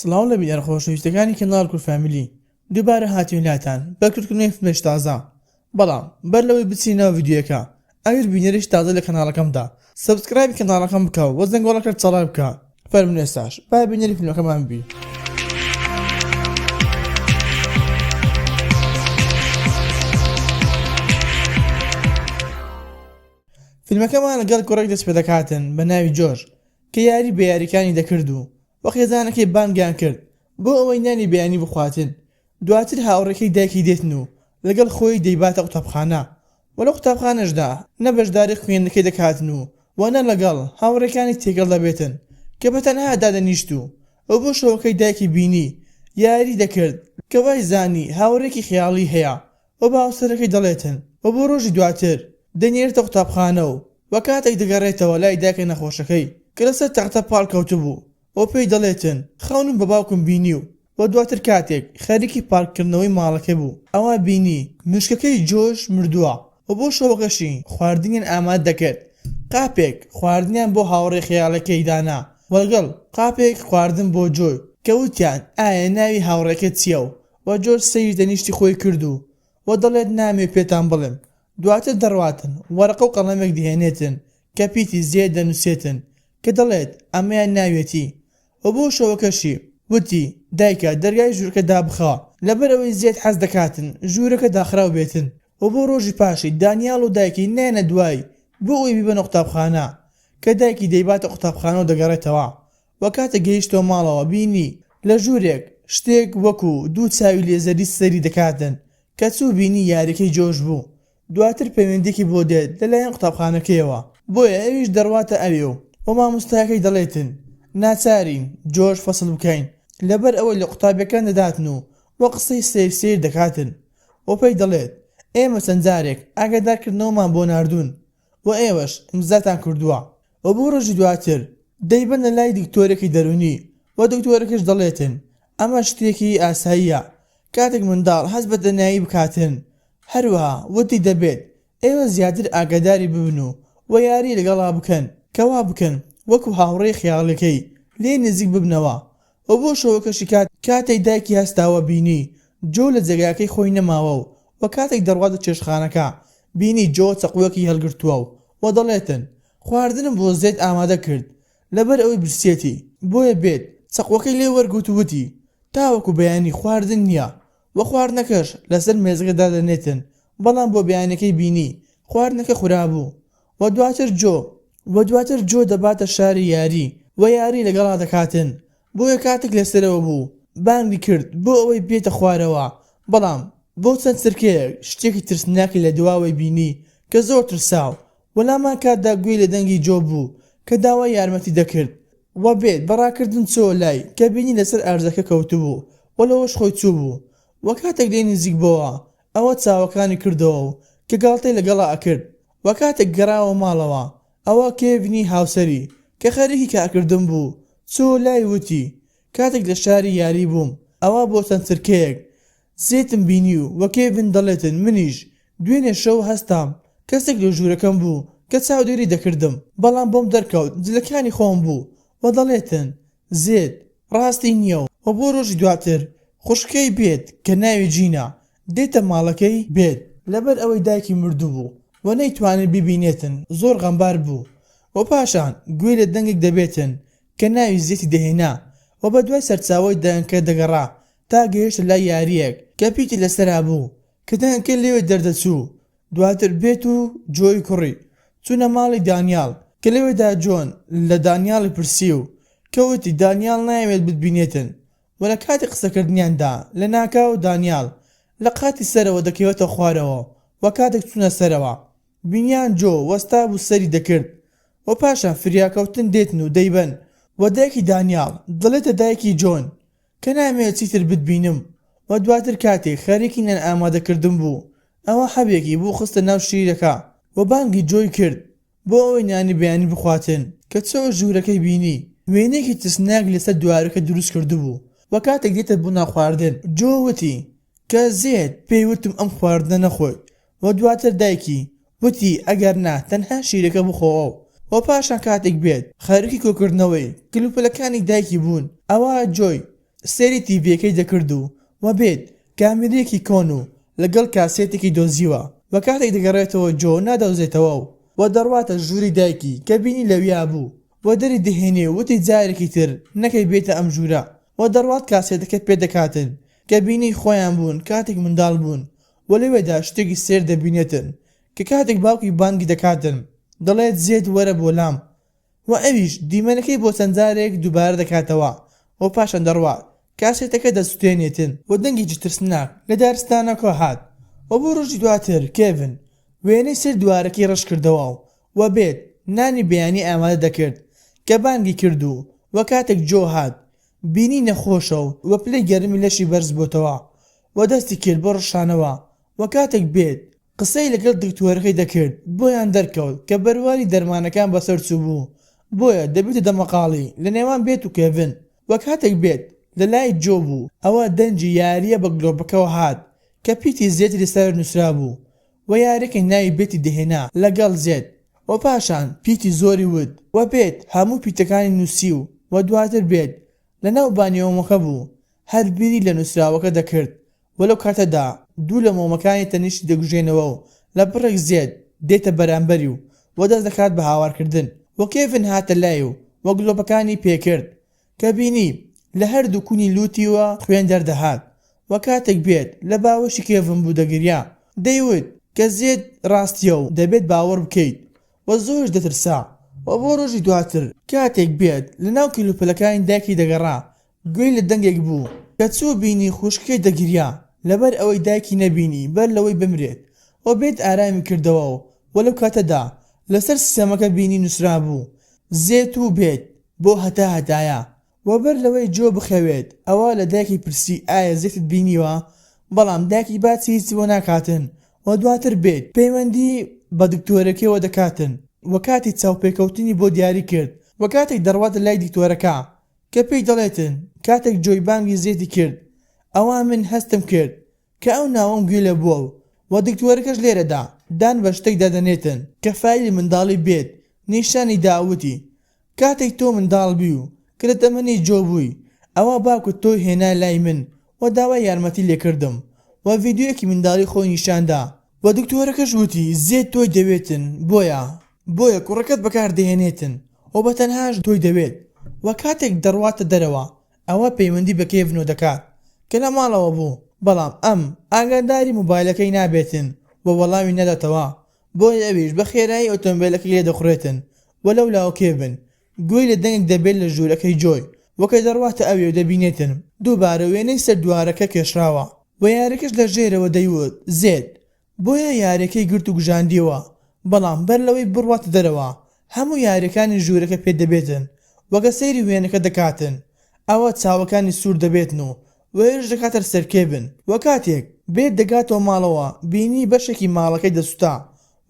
سڵاو لە بینەر خۆشەویستەکانی کەناڵ کورد فامیلی دووبارە هاتوونلاتان بەکردکردنەوەی فیلمێک تازە بەڵام بەر لەوەی بچینەوە ڤیدیۆیەکە ئەگەر بینەرێکی تازە لە کەناڵەکەمدا سەبسکرایبی کەناڵەکەم بکە و زەنگۆڵەکەت چاڵای بکە فەرمون ئێستاش با بینەری فیلمەکەمان بی فیلمەکەمان لەگەڵ کوڕێک دەست پێ دەکاتن بە ناوی جۆرج کە یاری بە یاریەکانی دەکرد و وە خێزانەکەی بانگیان کرد بۆ ئەوەی نانی بەیانی بخواتن دواتر هاوڕێکەی دایکی دێتن و لەگەڵ خۆی دەیباتە قوتابخانە وە لە قوتابخانەشدا نە بەشداری خوێندنەکەی دەکاتن و وانە لەگەڵ هاوڕێکانی تێگەڵ دەبێتن کە بەتەنها دادەنیشت و ئەو بۆ شەوەکەی دایکی بینی یاری دەکرد کە وای زانی هاوڕێکی خەیاڵی هەیە و بە هاوسەرەکەی دەڵێتن و بۆ ڕۆژی دواتر دەنێرێتە قوتابخانە و وە کاتێک دەگەڕێتەوە لای دایکە نەخۆشەکەی کە لەسەر تەختە پاڵ کەوتبوو و پێی دەڵێتن خەونم بە باوکم بینی و دواتر کاتێک خەریکی پارکردنەوەی ماڵەکە بوو ئەوە بینی مشکەکەی جۆش مردووە و بۆ شەوەکەشی خواردنیان ئامادە دەکرد قاپێک خواردنیان بۆ هاوڕێ خەیاڵەکەی دانا وەلگەڵ قاپێک خواردن بۆ جۆی کە وتیان ئایا ناوی هاوڕێکت چییە و جۆر سەیری دەنیشتی خۆی کردو و دەڵێت نامێ پێتان بڵێم دواتر دەڕواتن وەرەقە و قەڵەمێک دێنێتن کە پیتی زێر دەنووسێتن کە دەڵێت ئەمەیان ناوێتی و بۆ شەوەکەشی وتی دایکە دەرگای ژوورەکە دابخەوە لەبەر ئەوەی زێت حەز دەکاتن ژوورەکە داخراو بێتن و بۆ ڕۆژی پاشی دانیاڵ و دایکی نێنە دوای بۆ ئەوی ببەنە قوتابخانە کە دایکی دەیباتە قوتابخانە و دەگەڕێتەوە وە کاتە گەیشتەوە ماڵەوە بینی لە ژوورێک شتێک وەکو دوو چاوی لێزەری سەری دەکاتن کە چوو بینی یاریەکەی جۆش بوو دواتر پەیوەندێکی بۆ دێت لەلایەن قوتابخانەکەیەوە بۆیە ئەویش دەڕواتە ئەوێ و مامۆستاکەی دەڵێتن ناچارین جۆرج فەسڵ بکەین لەبەر ئەوەی لە قوتابیەکان دەداتن و وە قسەی سیر دەکاتن و پێی دەڵێت ئێمە چەند جارێک ئاگادارکردنەوەمان بۆ ناردوون و ئێوەش ئیمزاتان کردووە و بۆ ڕۆژی دواتر دەیبەنە لای دکتۆرێکی دەرونی و دکتۆرەکەش دەڵێتن ئەمە شتێکی ئاساییە کاتێک منداڵ هەست بە دەنایی بکاتن هەروەها وتی دەبێت ئێوە زیاتر ئاگاداری ببن و یاری لەگەڵا بکەن کەوا بکەن وەکو هاوڕێی خەیاڵەکەی لێ نزیک ببنەوە و بۆ شەوەکەشی کاتێک دایکی هەستاوە بینی جۆ لە جێگاکەی خۆی نەماوە و کاتێک دەڕواتە چێشتخانەکە بینی جۆ چەقوەکی هەڵگرتووە و دەڵێتن خواردنم بۆ زێت ئامادە کرد لەبەر ئەوەی برسێتی بۆیە بێت چەقوەکەی لێ وەرگوتووتی تاوەکو بەیانی خواردن نییە وە خواردنەکەش لەسەر مێزەکەدا دەنێتن بەڵام بۆ بەیانەکەی بینی خواردنەکە خورابوو و دواتر جۆ دەباتە شاری یاری و یاری لەگەڵا دەکاتن بۆیە کاتێک لەسەرەوە بوو بانگی کرد بۆ ئەوەی بێتە خوارەوە بەڵام بۆ چەند سرکەیەک شتێکی ترسناکی لە دواوەی بینی کە زۆر ترساو وەلامان کاتدا گوێی لە دەنگی جۆ بوو کە داوای یارمەتی دەکرد وە بێت بەڕاکردن چۆ لای کە بینی لەسەر ئارزەکە کەوتبوو و لەوەش خۆی چوو بوو وە کاتێک لێ نزیک بۆەوە ئەوە چاوەکانی کردەوە و کە گاڵتەی لەگەڵا ئەکرد وە کاتێک گەڕاوە ماڵەوە ئەوە کێڤنی هاوسەری کە خەریکی کارکردن بوو چۆ لای وتی کاتێک لە شاری یاری بووم ئەوە بۆ چەند سرکەیەک زێتم بینی و وە کێڤن دەڵێتن منیش دوێنێ شەو هەستام کەسێک لە ژوورەکەم بوو کە چاودێری دەکردم بەڵام بۆم دەرکەوت جلەکانی خۆم بوو و دەڵێتن زێت ڕاستی نییە و بۆ ڕۆژی دواتر خوشکەی بێت کە ناوی جینە دێتە ماڵەکەی بێت لەبەر ئەوەی دایکی مردوو بوو و نەیتوانێت ببینێتن زۆر غەمبار بوو و پاشان گوێ لە دەنگێک دەبێتن کە ناوی زێتی دەهێنا و بە دوای سەرچاوی دەنگەکە دەگەڕا تا گەیشتە لای یاریەک کە پیتی لەسەرا بوو کە دەنگەکە لێوێ دەردەچوو دواتر بێت و جۆی کوڕی چوونە ماڵی دانیاڵ کە لەوێدا جۆن لە دانیاڵی پرسی و کەوتی دانیاڵ نایەوێت بتبینێتن و لە کاتی قسەکردنیاندا لە ناکاو دانیاڵ لە قاتی سەرەوە دەکەوێتە خوارەوە و کاتێک چوونە سەرەوە بینیان جۆ وەستا بوو سەری دەکرد و پاشان فریاکەوتن دێتن و دەیبەن و دایکی دانیاڵ دڵێتە دایکی جۆن کە نامەوێت چیتر بتبینم و دواتر کاتێک خەریکی نان ئامادەکردن بوو ئەوە حەبێکی بوو خستە ناو شیرەکە و بانگی جۆی کرد بۆ ئەوەی نانی بەیانی بخواتن کە چۆ ژوورەکەی بینی وێنێکی ترسناک لەسەر دوارەکە دروست کردبوو و کاتێک دێتە بوو ناخواردن جۆ وتی کە زێت پێی وتم ئەم خواردنە نەخۆی و دواتر دایکی وتی ئەگەر نا تەنها شیرەکە بخۆوە و پاشان کاتێک بێت خەریکی کۆکردنەوەی کلوپەلەکانی دایکی بوون ئەوە جۆی سێری تیڤیەکەی دەکرد و بێت کامێرەیەکی کۆن و لەگەڵ کاسێتێکی دۆزیوە و کاتێک دەگەڕێتەوە جۆ نادەوزێتەوە و دەڕواتە ژووری دایکی کە بینی لەویا بوو و دەری دەهێنێ وتی جارێکی تر نەکەی بێتە ئەم ژوورە و دەڕوات کاسێتەکە پێدەکاتن کە بینی خۆیان بوون کاتێک منداڵ بوون و لەوێدا شتێکی سێر دەبینێتن کە کاتێک باوکی بانگی دەکاتن دەڵێت زێد وەرە بۆ لام و ئەویش دیمەنەکەی بۆ چەندجارێک دووبارە دەکاتەوە و پاشان دەڕوات کاسێتەکە دەسوتێنێتن و دەنگێکی ترسناک لە دارستانەکە هات و بۆ ڕۆژی دواتر کێڤن وێنەی سەر دووارەکەی ڕەش کردەوە و بێت نانی بەیانی ئامادە دەکرد کە بانگی کردو و کاتێک جۆ هات بینی نەخۆشە و پلەی گەرمی لەشی بەرز بۆتەوە و دەستی کرد بۆ ڕەشانەوە و کاتێک بێت قسەی لەگەڵ دکتۆرەکەی دەکرد بۆیان دەرکەوت کە بەرواری دەرمانەکان بەسەر چوو بوو بۆیە دەبێتە دەمەقاڵی لە نێوان بێت و کێڤن و کاتێک بێت لە لای جۆ بوو ئەوە دەنجی یاریە بە گلۆپەکەەوە هات کە پیتی زێتی لەسەر نووسرا بوو و یارێکی ناوی بێتی دەهێنا لەگەڵ زێت و پاشان پیتی زۆری ود و بێت هەموو پیتەکانی نووسی و دواتر بێت لە ناو بانیۆمەکە بوو هەر بیری لە نووسراوەکە دەکرد وەلەو کاتەدا دوو لە مۆمەکانی تەنیشتی دەگوژێنەوە و لە بڕێک زێت دێتە بەرامبەری و دەست دەکات بە هاوارکردن و کێڤن هاتە لای و گلۆپەکانی پێکرد کە بینی لە هەردوو کونی لوتیوە خوێن دەردەهات و کاتێک بێت لە باوەشی کێڤن بوو دەگریا دەیوت کە زێت ڕاستیە و دەبێت باوەڕ بکەیت و زۆرش دەترسا و بۆ ڕۆژی دواتر کاتێک بێت لە ناو کیلوپەلەکانی دایکی دەگەڕا گوێی لە دەنگێک بوو کە چوو بینی خوشکەی دەگریا لەبەر ئەوەی دایکی نەبینی بەر لەوەی بمرێت و بێت ئارامی کردەوە و لەو کاتەدا لەسەر سیستەمەکە بینی نووسرا بوو زێت و بێت بۆ هەتا هەتایە و بەر لەوەی جۆ بخەوێت ئەوە لە دایکی پرسی ئایا زێتت بینیوە بەڵام دایکی باچی هیچ بۆ ناکاتن و دواتر بێت پەیوەندی بە دکتۆرەکەیەوە دەکاتن و کاتی چاوپێکەوتنی بۆ دیاری کرد و کاتێک دەڕواتە لای دکتۆرەکە کە پێی دەڵێتن کاتێک جۆی بانگی زێتی کرد ئەوە من هەستم کرد کە ئەو ناوەم گوێ لە بووە و دکتۆرەکەش لێرەدا دان بە شتێک دەدەنێتن کە فایلی منداڵی بێت نیشانی داوتی کاتێک تۆ منداڵ بی و کە لە تەمەنی جۆ بووی ئەوە باوکت تۆی هێنا لای من و داوای یارمەتی لێکردم و ڤیدیۆیەکی منداڵی خۆی نیشاندا و دکتۆرەکەش وتی زێت تۆی دەوێتن بۆیە کوڕەکەت بەکاردەهێنێتن و بەتەنهاش تۆی دەوێت و کاتێک دەڕواتە دەرەوە ئەوە پەیوەندی بە کێڤن دەکات کە لە ماڵەوە بوو بەڵام ئەم ئاگاداری مۆبایلەکەی نابێتن و وەڵامی نەداتەوە بۆیە ئەویش بە خێرایی ئۆتۆمبیلەکەی لێ دەخورێتن و لەولاوە کێڤن گوێی لە دەنگێک دەبێت لە ژوورەکەی جۆی وەکە دەڕواتە ئەوێ و دەبینێتن دووبارە وێنەی سەر دووارەکە کێشراوە و یارەکەش لە ژێرەوە دەیوت زێت بۆیە یارەکەی گرت و گژاندیەوە بەڵام بەر لەوەی بڕواتە دەرەوە هەموو یاریەکانی ژوورەکە پێ دەبێتن وەکە سەیری وێنەکە دەکاتن ئەوە چاوەکانی سوور دەبێتن و وێرش دەکاتە سەر کێڤن و کاتێک بێت دەگاتەوە ماڵەوە بینی بەشێکی ماڵەکەی دەسوتا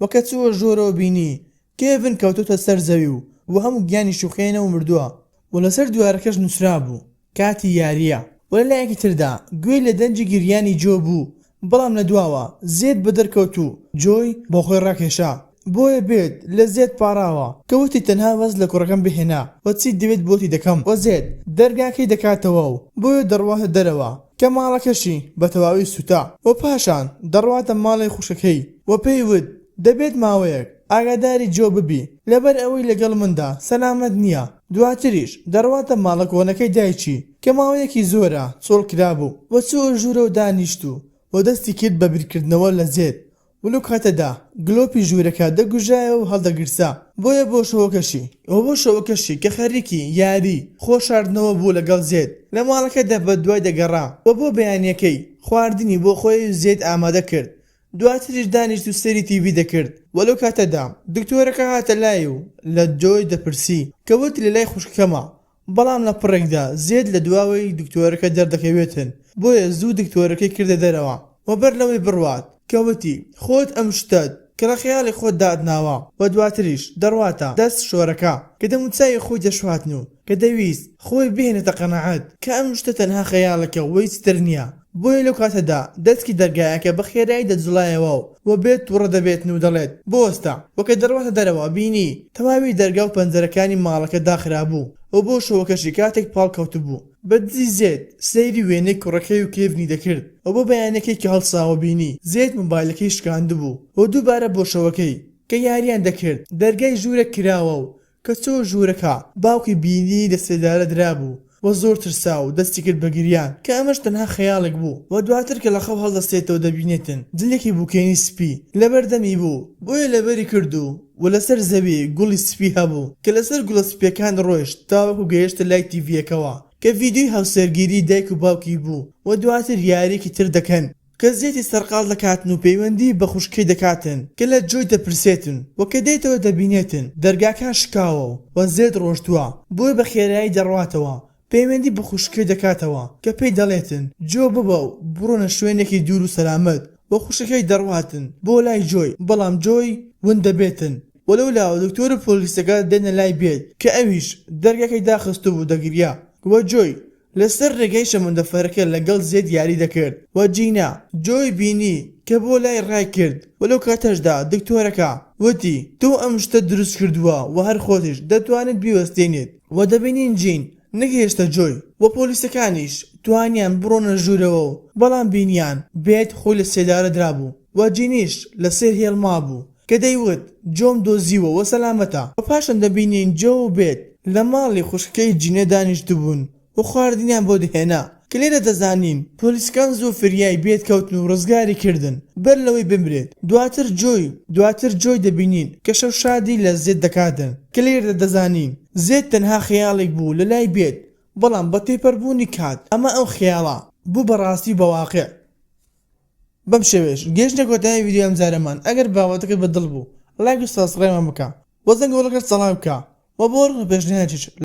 وەکە چووە ژۆرەوە بینی کێڤن کەوتوتە سەر زەوی و هەموو گیانی شوخێنەوە مردووە و لەسەر دووارەکەش نووسرا بوو کاتی یاریە و لە لایەکی تردا گوێی لە دەنجی گریانی جۆ بوو بەڵام لە دواوە زێت بە دەرکەوتو جۆی بۆ خۆی ڕاکێشا بۆیە بێت لە زێت پاراوە کەوتی تەنها وەز لە کوڕەکەم بهێنا و چیت دەوێت بۆتی دەکەم و زێت دەرگاکەی دەکاتەوە و بۆیە دەڕواتە دەرەوە کە ماڵەکەشی بە تەواوی سوتا و پاشان دەڕواتە ماڵی خوشەکەی و پێی وت دەبێت ماوەیەک ئاگاداری جۆ ببی لەبەر ئەوەی لەگەڵ مندا سەلامەت نییە دواتریش دەڕواتە ماڵە کۆنەکەی دایکی کە ماوەیەکی زۆرە چۆڵ کرابوو و چوە ژوورە و دانیشتو و دەستی کرد بە بیرکردنەوە لە زێت ولو کاتەدا گلۆپی ژوورەکە دەگوژایە و هەڵدەگرسا بۆیە بۆ شەوەکەشی کە خەریکی یاری خۆشاردنەوە بوو لەگەڵ زێت لە ماڵەکەدا بە دوای دەگەڕا و بۆ بەیانیەکەی خواردنی بۆ خۆی زێت ئامادە کرد دواتریش دانیشت و سەری تیڤی دەکرد وەلو کاتەدا دکتۆرەکە هاتە لای و لە جۆی دەپرسی کەوت لە لای خوشکەمە بەڵام لە پڕێکدا زێت لە دواوەی دکتۆرەکە دەردەکەوێتن بۆیە زوو دکتۆرەکەی کردە دەرەوە و بەر لەوەی بڕوات کەوتی خۆت ئەم شتت کە لە خەیاڵی خۆت دادناوە و دواتریش دەڕواتە دەست شۆرەکە کە دەموچای خۆی دەشواتن و کە دەویست خۆی بهێنێتە قەنەعەت کە ئەم شتە تەنها خەیاڵەکە وەی چتر نییە بۆیە لەو کاتەدا دەستکی دەرگایەکە بە خێرایی دەجوڵایەوە و بێت تووڕە دەبێتن و دەڵێت بۆستە وەکە دەڕواتە دەرەوە بینی تەواوی دەرگا و پەنجەرەکانی ماڵەکە داخرابوو و بۆ شەوەکەشی کاتێک پاڵکەوت بوو بەدزی زێد سەیری وێنەی کوڕەکەی و کێڤنی دەکرد ئەو بۆ بەیانەکەی کە هەڵساوە بینی زێد مۆبایلەکەی شکاندبوو و دووبارە بۆشەوەکەی کە یاریان دەکرد دەرگای ژوورە کراوە و کە چۆ ژوورەکە باوکی بینی دەستێدارە درابوو و زۆر ترسا و دەستی کرد بە گریان کە ئەمەش تەنها خەیاڵێک بوو و دواتر کە لە خەو هەڵدەستێتەوە دەبینێتن جلێکی بووکێنی سپی لەبەردەمی بوو بۆیە لەبەری کردو و لەسەر زەوی گوڵی سپی هەبوو کە لەسەر گوڵە سپیەکان ڕۆیشت تاوەکو گەیشتە لای تیڤیەکەوە کە ڤیدیۆی هاوسەرگیری دایک و باوکی بوو و دواتر یاریەکی تر دەکەن کە زێتی سەرقاڵ دەکاتن و پەیوەندی بە خوشکەی دەکاتن کە لە جۆی دەپرسێتن و کە دێتەوە دەبینێتن دەرگاکان شکاوە و زێد ڕۆشتووە بۆی بە خێرایی دەڕواتەوە پەیوەندی بە خوشکەی دەکاتەوە کە پێی دەڵێتن جۆ ببە و بڕۆنە شوێنێکی دوور و سەلامەت بۆ خوشەکەی دەڕواتن بۆ لای جۆی بەڵام جۆی ون دەبێتن وەلەو لاوە دکتۆر و پۆلیسەکە دێنە لای بێت کە ئەویش دەرگاکەی داخستو بوو دەگریا وە جۆی لەسەر ڕێگەی شەمەندەفەرەکە لەگەڵ زێد یاری دەکرد و جینا جۆی بینی کە بۆ لای ڕای کرد وەلەو کاتەشدا دکتۆرەکە وتی تۆ ئەم شتە دروست کردووە و هەر خۆتیش دەتوانێت بیوەستێنیت و دەبینین جین نەگەیشتە جۆی و پۆلیسەکانیش توانیان بڕۆنە ژوورەوە و بەڵام بینیان بێت خۆی لە سێدارە درابوو و جینیش لەسەر هێڵما بوو کە دەیوت جۆم دۆزیوە و سەلامەتە و پاشان دەبینین جۆ و بێت لە ماڵی خوشکەی جینە دانیشتو بوون و خواردنیان بۆ دهێنا کە لێرە دەزانین پۆلیسەکان زۆر فریای بێت کەوتن و ڕزگاری کردن بەر لەوەی بمرێت دواتر جۆی دەبینین کە شەو شادی لە زێد دەکاتن کە لێرە دەزانین زێد تەنها خەیاڵێک بوو لە لای بێت بەڵام بە تێپەڕبوونی کات ئەمە ئەو خەیاڵە بوو بەڕاستی بەواقع بەم شێوەیەش گەیشتە کۆتایی ڤیدیۆ ئەم جارەمان ئەگەر باوەتەکەت بەدڵ بوو لایک و سابسکرایبمان بکە وە زەنگۆڵەکەت سەڵام بکە و بۆ پێشنهادێک